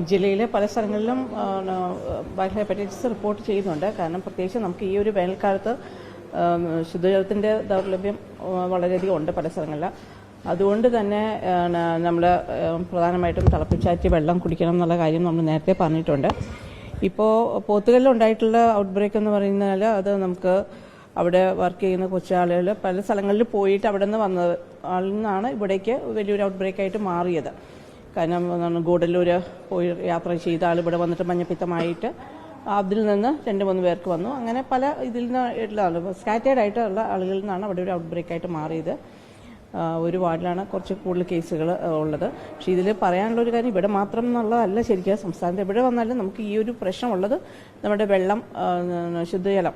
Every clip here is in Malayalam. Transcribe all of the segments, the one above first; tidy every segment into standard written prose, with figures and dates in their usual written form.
ജില്ലയിലെ പല സ്ഥലങ്ങളിലും വൈറൽ ഹെപ്പറ്റൈറ്റിസ് റിപ്പോർട്ട് ചെയ്യുന്നുണ്ട്. കാരണം പ്രത്യേകിച്ച് നമുക്ക് ഈ ഒരു വേനൽക്കാലത്ത് ശുദ്ധജലത്തിൻ്റെ ദൗർലഭ്യം വളരെയധികം ഉണ്ട് പല സ്ഥലങ്ങളിൽ. അതുകൊണ്ട് തന്നെ നമ്മൾ പ്രധാനമായിട്ടും തിളപ്പിച്ചാറ്റിയ വെള്ളം കുടിക്കണം എന്നുള്ള കാര്യം നമ്മൾ നേരത്തെ പറഞ്ഞിട്ടുണ്ട്. ഇപ്പോൾ പോത്തുകല്ലിലുണ്ടായിട്ടുള്ള ഔട്ട് ബ്രേക്ക് എന്ന് പറയുന്നാൽ അത് നമുക്ക് അവിടെ വർക്ക് ചെയ്യുന്ന കൊച്ചാളുകൾ പല സ്ഥലങ്ങളിൽ പോയിട്ട് അവിടെ നിന്ന് വന്ന ആളിൽ നിന്നാണ് ഇവിടേക്ക് വലിയൊരു ഔട്ട് ബ്രേക്കായിട്ട് മാറിയത്. കാരണം ഗൂഡല്ലൂർ പോയി യാത്ര ചെയ്ത ആൾ ഇവിടെ വന്നിട്ട് മഞ്ഞപ്പിത്തമായിട്ട് അതിൽ നിന്ന് 2-3 പേർക്ക് വന്നു. അങ്ങനെ പല ഇതിൽ നിന്ന് സ്കാറ്റേഡ് ആയിട്ടുള്ള ആളുകളിൽ നിന്നാണ് അവിടെ ഒരു ഔട്ട് ബ്രേക്കായിട്ട് മാറിയത്. ഒരു വാർഡിലാണ് കുറച്ച് കൂടുതൽ കേസുകൾ ഉള്ളത്. പക്ഷേ ഇതിൽ പറയാനുള്ളൊരു കാര്യം ഇവിടെ മാത്രം എന്നുള്ളതല്ല, ശരിക്കും സംസ്ഥാനത്ത് എവിടെ വന്നാലും നമുക്ക് ഈ ഒരു പ്രശ്നമുള്ളത് നമ്മുടെ വെള്ളം, ശുദ്ധജലം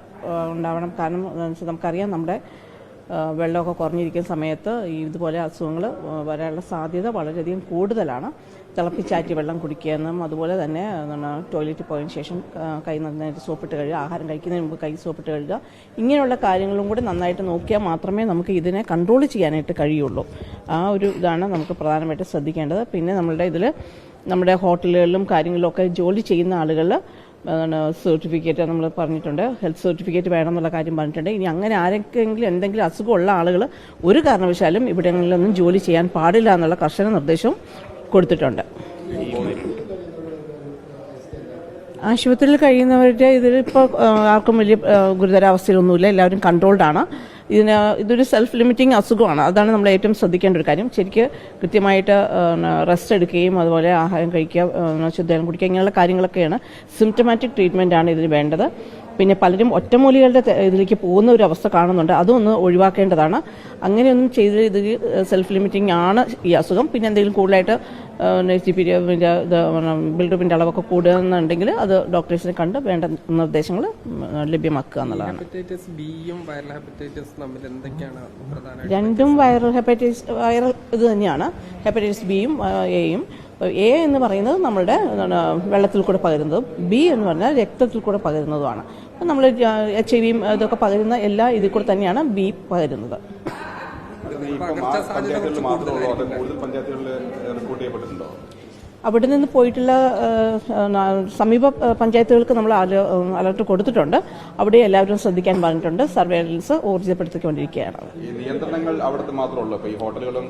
ഉണ്ടാവണം. കാരണം നമുക്കറിയാം നമ്മുടെ വെള്ളമൊക്കെ കുറഞ്ഞിരിക്കുന്ന സമയത്ത് ഇതുപോലെ അസുഖങ്ങൾ വരാനുള്ള സാധ്യത വളരെയധികം കൂടുതലാണ്. തിളപ്പിച്ചാറ്റി വെള്ളം കുടിക്കുകയെന്നും അതുപോലെ തന്നെ ടോയ്ലറ്റിൽ പോയതിനു ശേഷം കൈ നന്നായിട്ട് സോപ്പിട്ട് കഴുകുക, ആഹാരം കഴിക്കുന്നതിന് മുമ്പ് കൈ സോപ്പിട്ട് കഴുകുക, ഇങ്ങനെയുള്ള കാര്യങ്ങളും കൂടി നന്നായിട്ട് നോക്കിയാൽ മാത്രമേ നമുക്ക് ഇതിനെ കൺട്രോൾ ചെയ്യാനായിട്ട് കഴിയുള്ളൂ. ആ ഒരു ഇതാണ് നമുക്ക് പ്രധാനമായിട്ട് ശ്രദ്ധിക്കേണ്ടത്. പിന്നെ നമ്മുടെ ഹോട്ടലുകളിലും കാര്യങ്ങളിലൊക്കെ ജോലി ചെയ്യുന്ന ആളുകൾ സർട്ടിഫിക്കറ്റ് നമ്മൾ പറഞ്ഞിട്ടുണ്ട്, ഹെൽത്ത് സർട്ടിഫിക്കറ്റ് വേണം എന്നുള്ള കാര്യം പറഞ്ഞിട്ടുണ്ട്. ഇനി അങ്ങനെ ആരെങ്കിലും എന്തെങ്കിലും അസുഖമുള്ള ആളുകൾ ഒരു കാരണവശാലും ഇവിടങ്ങളിലൊന്നും ജോലി ചെയ്യാൻ പാടില്ല എന്നുള്ള കർശന നിർദ്ദേശവും കൊടുത്തിട്ടുണ്ട്. ആശുപത്രിയിൽ കഴിയുന്നവരുടെ ഇതിലിപ്പോൾ ആർക്കും വലിയ ഗുരുതരാവസ്ഥയിലൊന്നുമില്ല, എല്ലാവരും കൺട്രോൾഡാണ്. ഇതൊരു സെൽഫ് ലിമിറ്റിംഗ് അസുഖമാണ്. അതാണ് നമ്മൾ ഏറ്റവും ശ്രദ്ധിക്കേണ്ട ഒരു കാര്യം. ശരിക്ക് കൃത്യമായിട്ട് റെസ്റ്റ് എടുക്കുകയും അതുപോലെ ആഹാരം കഴിക്കുക, ശുദ്ധജലം കുടിക്കുക, ഇങ്ങനെയുള്ള കാര്യങ്ങളൊക്കെയാണ്. സിംറ്റമാറ്റിക് ട്രീറ്റ്മെൻറ്റാണ് ഇതിന് വേണ്ടത്. പിന്നെ പലരും ഒറ്റമൂലികളുടെ ഇതിലേക്ക് പോകുന്ന ഒരു അവസ്ഥ കാണുന്നുണ്ട്, അതൊന്ന് ഒഴിവാക്കേണ്ടതാണ്. അങ്ങനെയൊന്നും ചെയ്ത് ഇത് സെൽഫ് ലിമിറ്റിംഗ് ആണ് ഈ അസുഖം. പിന്നെ എന്തെങ്കിലും കൂടുതലായിട്ട് ബിൽഡപ്പിൻ്റെ അളവൊക്കെ കൂടുന്നുണ്ടെങ്കിൽ അത് ഡോക്ടേഴ്സിനെ കണ്ട് വേണ്ട നിർദ്ദേശങ്ങൾ ലഭ്യമാക്കുക എന്നുള്ളതാണ്. രണ്ടും വൈറൽ ഇത് തന്നെയാണ്. ഹെപ്പറ്റൈറ്റിസ് ബിയും എയും. എ എന്ന് പറയുന്നത് നമ്മളുടെ വെള്ളത്തിൽ കൂടെ പകരുന്നതും ബി എന്ന് പറഞ്ഞാൽ രക്തത്തിൽ കൂടെ പകരുന്നതുമാണ്. നമ്മൾ HIV ഇതൊക്കെ പകരുന്ന എല്ലാ ഇതിൽ കൂടെ തന്നെയാണ് ബി പകരുന്നത്. അവിടെ നിന്ന് പോയിട്ടുള്ള സമീപ പഞ്ചായത്തുകൾക്ക് നമ്മൾ അലർട്ട് കൊടുത്തിട്ടുണ്ട്. അവിടെ എല്ലാവരും ശ്രദ്ധിക്കാൻ പറഞ്ഞിട്ടുണ്ട്. സർവേലൻസ് ഊർജിതപ്പെടുത്തിക്കൊണ്ടിരിക്കുകയാണ്.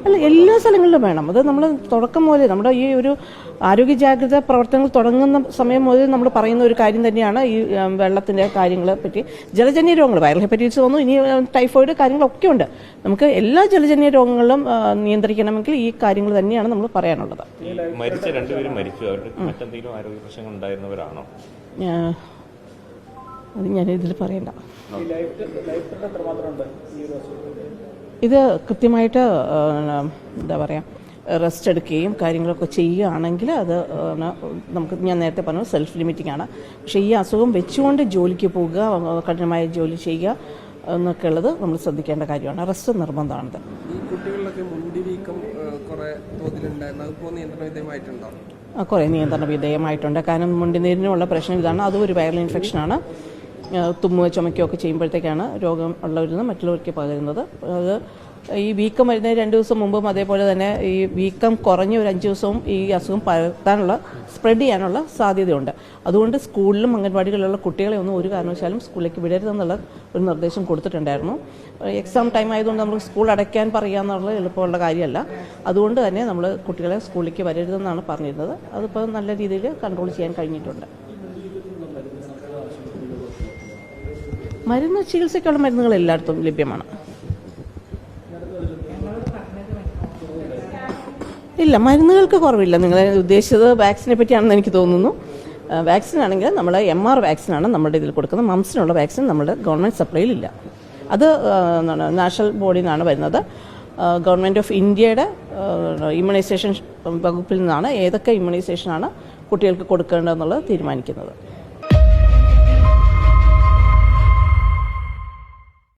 അല്ല, എല്ലാ സ്ഥലങ്ങളിലും വേണം. അത് നമ്മൾ തുടക്കം മുതലേ നമ്മുടെ ഈ ഒരു ആരോഗ്യ ജാഗ്രത പ്രവർത്തനങ്ങൾ തുടങ്ങുന്ന സമയം മുതൽ നമ്മൾ പറയുന്ന ഒരു കാര്യം തന്നെയാണ് ഈ വെള്ളത്തിൻ്റെ കാര്യങ്ങളെ പറ്റി. ജലജന്യ രോഗങ്ങൾ, വൈറൽ ഹെപ്പറ്റൈറ്റിസ് വന്നു, ഇനി ടൈഫോയിഡ് കാര്യങ്ങളൊക്കെ ഉണ്ട്. നമുക്ക് എല്ലാ ജലജന്യ രോഗങ്ങളും നിയന്ത്രിക്കണമെങ്കിൽ ഈ കാര്യങ്ങൾ തന്നെയാണ് നമ്മൾ പറയാനുള്ളത്. രണ്ടുപേരും മരിച്ചു, അവർക്ക് മറ്റെന്തെങ്കിലും ആരോഗ്യ പ്രശ്നങ്ങൾ ഉണ്ടായിരുന്നവരാണോ? അത് ഞാൻ ഇതിൽ പറയണ്ട. ഇത് കൃത്യമായിട്ട് എന്താ പറയുക, റെസ്റ്റ് എടുക്കുകയും കാര്യങ്ങളൊക്കെ ചെയ്യുകയാണെങ്കിൽ അത് നമുക്ക്, ഞാൻ നേരത്തെ പറഞ്ഞു, സെൽഫ് ലിമിറ്റിംഗ് ആണ്. പക്ഷേ ഈ അസുഖം വെച്ചുകൊണ്ട് ജോലിക്ക് പോകുക, കഠിനമായ ജോലി ചെയ്യുക എന്നൊക്കെ ഉള്ളത് നമ്മൾ ശ്രദ്ധിക്കേണ്ട കാര്യമാണ്. റെസ്റ്റ് നിർബന്ധമാണിത്. കുറേ നിയന്ത്രണ വിധേയമായിട്ടുണ്ട്. കാരണം മുണ്ടിനീരിനുള്ള പ്രശ്നം ഇതാണ്. അതും ഒരു വൈറൽ ഇൻഫെക്ഷനാണ്. തുമ്മുക ചുമക്കുകയൊക്കെ ചെയ്യുമ്പോഴത്തേക്കാണ് രോഗം ഉള്ളവരിൽ നിന്ന് മറ്റുള്ളവർക്ക് പകരുന്നത്. അത് ഈ വീക്കം വരുന്ന 2 ദിവസം മുമ്പും അതേപോലെ തന്നെ ഈ വീക്കം കുറഞ്ഞ ഒരു 5 ദിവസവും ഈ അസുഖം പകർത്താനുള്ള, സ്പ്രെഡ് ചെയ്യാനുള്ള സാധ്യതയുണ്ട്. അതുകൊണ്ട് സ്കൂളിലും അംഗൻവാടികളിലുള്ള കുട്ടികളെ ഒന്നും ഒരു കാരണവശാലും സ്കൂളിലേക്ക് വിടരുതെന്നുള്ള ഒരു നിർദ്ദേശം കൊടുത്തിട്ടുണ്ടായിരുന്നു. എക്സാം ടൈം ആയതുകൊണ്ട് നമുക്ക് സ്കൂൾ അടയ്ക്കാൻ പറയുക എന്നുള്ളത് എളുപ്പമുള്ള കാര്യമല്ല. അതുകൊണ്ട് തന്നെ നമ്മൾ കുട്ടികളെ സ്കൂളിലേക്ക് വരരുതെന്നാണ് പറഞ്ഞിരുന്നത്. അതിപ്പോൾ നല്ല രീതിയിൽ കൺട്രോൾ ചെയ്യാൻ കഴിഞ്ഞിട്ടുണ്ട്. മരുന്ന്, ചികിത്സയ്ക്കുള്ള മരുന്നുകൾ എല്ലായിടത്തും ലഭ്യമാണ്. ഇല്ല, മരുന്നുകൾക്ക് കുറവില്ല. നിങ്ങൾ ഉദ്ദേശിച്ചത് വാക്സിനെ പറ്റിയാണെന്ന് എനിക്ക് തോന്നുന്നു. വാക്സിൻ ആണെങ്കിൽ നമ്മൾ MR വാക്സിനാണ് നമ്മുടെ ഇതിൽ കൊടുക്കുന്നത്. മംസിനുള്ള വാക്സിൻ നമ്മുടെ ഗവൺമെൻറ് സപ്ലൈയിലില്ല. അത് നാഷണൽ ബോഡിയിൽ നിന്നാണ് വരുന്നത്. ഗവൺമെൻറ് ഓഫ് ഇന്ത്യയുടെ ഇമ്മ്യൂണൈസേഷൻ വകുപ്പിൽ നിന്നാണ് ഏതൊക്കെ ഇമ്മ്യൂണൈസേഷനാണ് കുട്ടികൾക്ക് കൊടുക്കേണ്ടതെന്നുള്ളത് തീരുമാനിക്കുന്നത്.